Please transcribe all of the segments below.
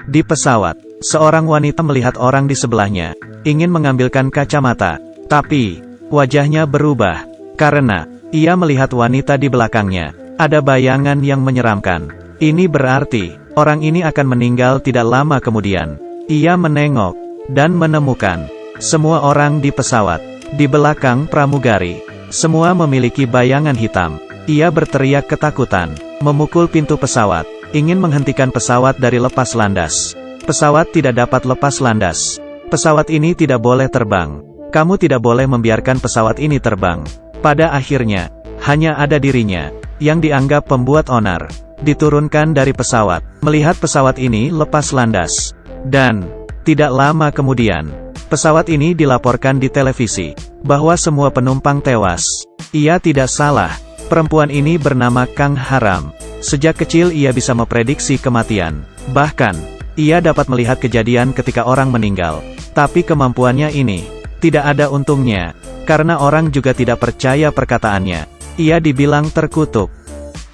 Di pesawat, seorang wanita melihat orang di sebelahnya, ingin mengambilkan kacamata, tapi wajahnya berubah, karena ia melihat wanita di belakangnya. Ada bayangan yang menyeramkan. Ini berarti, orang ini akan meninggal tidak lama kemudian. Ia menengok, dan menemukan semua orang di pesawat, di belakang pramugari. Semua memiliki bayangan hitam. Ia berteriak ketakutan, memukul pintu pesawat, ingin menghentikan pesawat dari lepas landas. Pesawat tidak dapat lepas landas. Pesawat ini tidak boleh terbang. Kamu tidak boleh membiarkan pesawat ini terbang. Pada akhirnya, hanya ada dirinya, yang dianggap pembuat onar, diturunkan dari pesawat, melihat pesawat ini lepas landas. Dan, tidak lama kemudian, pesawat ini dilaporkan di televisi, bahwa semua penumpang tewas. Ia tidak salah, perempuan ini bernama Kang Haram. Sejak kecil ia bisa memprediksi kematian. Bahkan, ia dapat melihat kejadian ketika orang meninggal. Tapi kemampuannya ini, tidak ada untungnya, karena orang juga tidak percaya perkataannya. Ia dibilang terkutuk.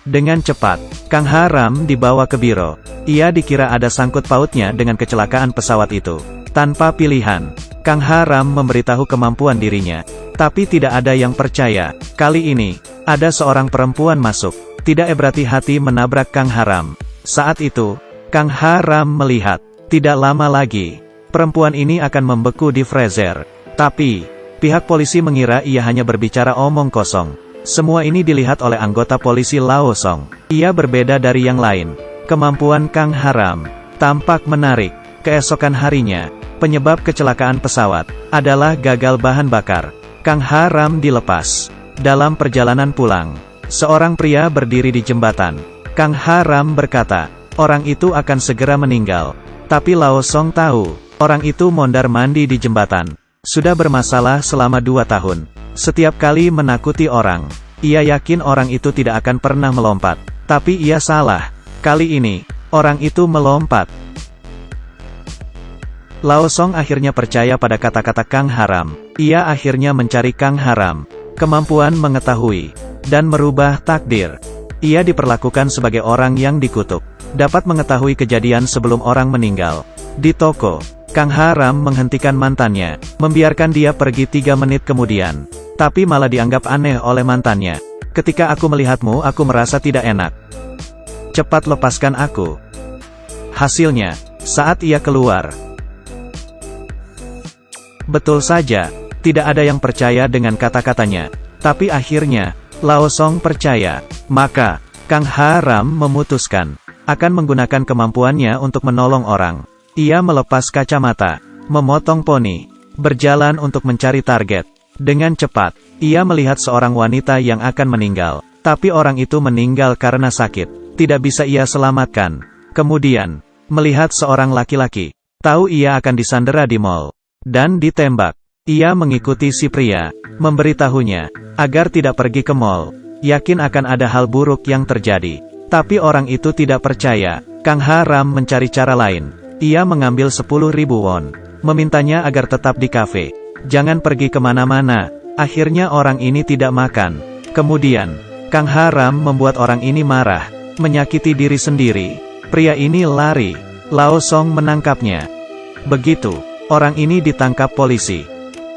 Dengan cepat, Kang Haram dibawa ke biro. Ia dikira ada sangkut pautnya dengan kecelakaan pesawat itu. Tanpa pilihan, Kang Haram memberitahu kemampuan dirinya. Tapi tidak ada yang percaya. Kali ini, ada seorang perempuan masuk. Tidak berhati-hati menabrak Kang Haram. Saat itu, Kang Haram melihat, tidak lama lagi, perempuan ini akan membeku di freezer. Tapi, pihak polisi mengira ia hanya berbicara omong kosong. Semua ini dilihat oleh anggota polisi Lao Song. Ia berbeda dari yang lain. Kemampuan Kang Haram tampak menarik. Keesokan harinya, penyebab kecelakaan pesawat adalah gagal bahan bakar. Kang Haram dilepas. Dalam perjalanan pulang, seorang pria berdiri di jembatan. Kang Haram berkata, orang itu akan segera meninggal. Tapi Lao Song tahu, orang itu mondar-mandir di jembatan. Sudah bermasalah selama 2 tahun. Setiap kali menakuti orang, ia yakin orang itu tidak akan pernah melompat. Tapi ia salah. Kali ini, orang itu melompat. Lao Song akhirnya percaya pada kata-kata Kang Haram. Ia akhirnya mencari Kang Haram. Kemampuan mengetahui, dan merubah takdir. Ia diperlakukan sebagai orang yang dikutuk. Dapat mengetahui kejadian sebelum orang meninggal. Di toko, Kang Haram menghentikan mantannya, membiarkan dia pergi 3 menit kemudian. Tapi malah dianggap aneh oleh mantannya. Ketika aku melihatmu, aku merasa tidak enak. Cepat lepaskan aku. Hasilnya, saat ia keluar, betul saja, tidak ada yang percaya dengan kata-katanya. Tapi akhirnya, Lao Song percaya. Maka, Kang Haram memutuskan, akan menggunakan kemampuannya untuk menolong orang. Ia melepas kacamata, memotong poni, berjalan untuk mencari target. Dengan cepat, ia melihat seorang wanita yang akan meninggal. Tapi orang itu meninggal karena sakit. Tidak bisa ia selamatkan. Kemudian, melihat seorang laki-laki. Tahu ia akan disandera di mall. Dan ditembak. Ia mengikuti si pria, memberitahunya, agar tidak pergi ke mall. Yakin akan ada hal buruk yang terjadi. Tapi orang itu tidak percaya. Kang Haram mencari cara lain. Ia mengambil 10.000 won. Memintanya agar tetap di kafe. Jangan pergi kemana-mana. Akhirnya orang ini tidak makan. Kemudian, Kang Haram membuat orang ini marah, menyakiti diri sendiri. Pria ini lari. Lao Song menangkapnya. Begitu, orang ini ditangkap polisi.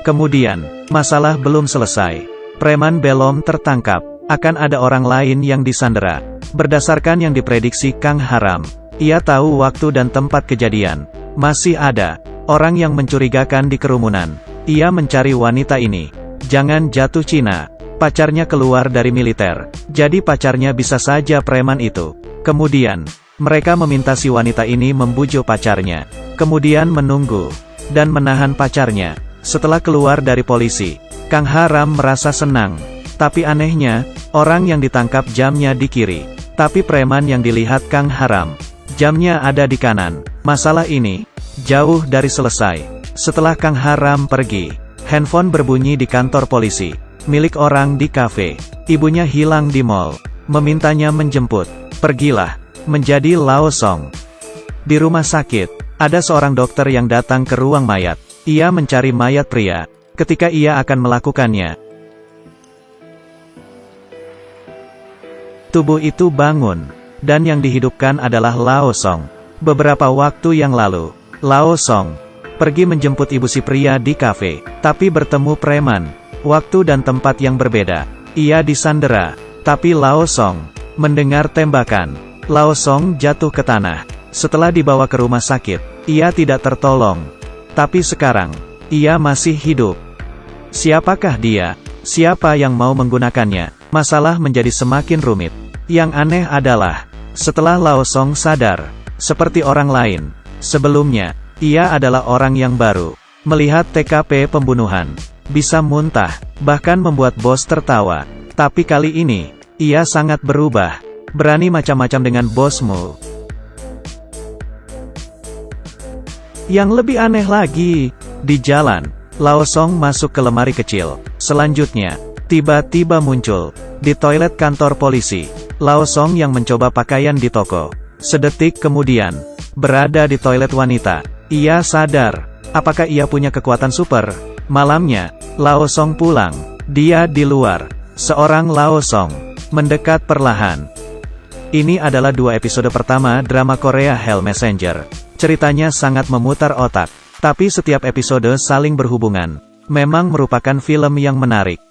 Kemudian, masalah belum selesai. Preman belum tertangkap. Akan ada orang lain yang disandera. Berdasarkan yang diprediksi Kang Haram, ia tahu waktu dan tempat kejadian. Masih ada orang yang mencurigakan di kerumunan. Ia mencari wanita ini. Jangan jatuh Cina. Pacarnya keluar dari militer. Jadi pacarnya bisa saja preman itu. Kemudian, mereka meminta si wanita ini membujuk pacarnya. Kemudian menunggu, dan menahan pacarnya. Setelah keluar dari polisi, Kang Haram merasa senang. Tapi anehnya, orang yang ditangkap jamnya di kiri. Tapi preman yang dilihat Kang Haram, jamnya ada di kanan. Masalah ini, jauh dari selesai. Setelah Kang Haram pergi, handphone berbunyi di kantor polisi. Milik orang di kafe. Ibunya hilang di mall. Memintanya menjemput. Pergilah. Menjadi Lao Song. Di rumah sakit, ada seorang dokter yang datang ke ruang mayat. Ia mencari mayat pria. Ketika ia akan melakukannya, tubuh itu bangun. Dan yang dihidupkan adalah Lao Song. Beberapa waktu yang lalu, Lao Song pergi menjemput ibu si pria di kafe, tapi bertemu preman. Waktu dan tempat yang berbeda. Ia disandera, tapi Lao Song mendengar tembakan. Lao Song jatuh ke tanah. Setelah dibawa ke rumah sakit, ia tidak tertolong. Tapi sekarang, ia masih hidup. Siapakah dia? Siapa yang mau menggunakannya? Masalah menjadi semakin rumit. Yang aneh adalah, setelah Lao Song sadar, seperti orang lain sebelumnya, ia adalah orang yang baru. Melihat TKP pembunuhan, bisa muntah, bahkan membuat bos tertawa. Tapi kali ini, ia sangat berubah. Berani macam-macam dengan bosmu. Yang lebih aneh lagi, di jalan, Lao Song masuk ke lemari kecil. Selanjutnya, tiba-tiba muncul di toilet kantor polisi. Lao Song yang mencoba pakaian di toko. Sedetik kemudian, berada di toilet wanita. Ia sadar, apakah ia punya kekuatan super? Malamnya, Lao Song pulang. Dia di luar. Seorang Lao Song mendekat perlahan. Ini adalah 2 episode pertama drama Korea Hell Messenger. Ceritanya sangat memutar otak, tapi setiap episode saling berhubungan. Memang merupakan film yang menarik.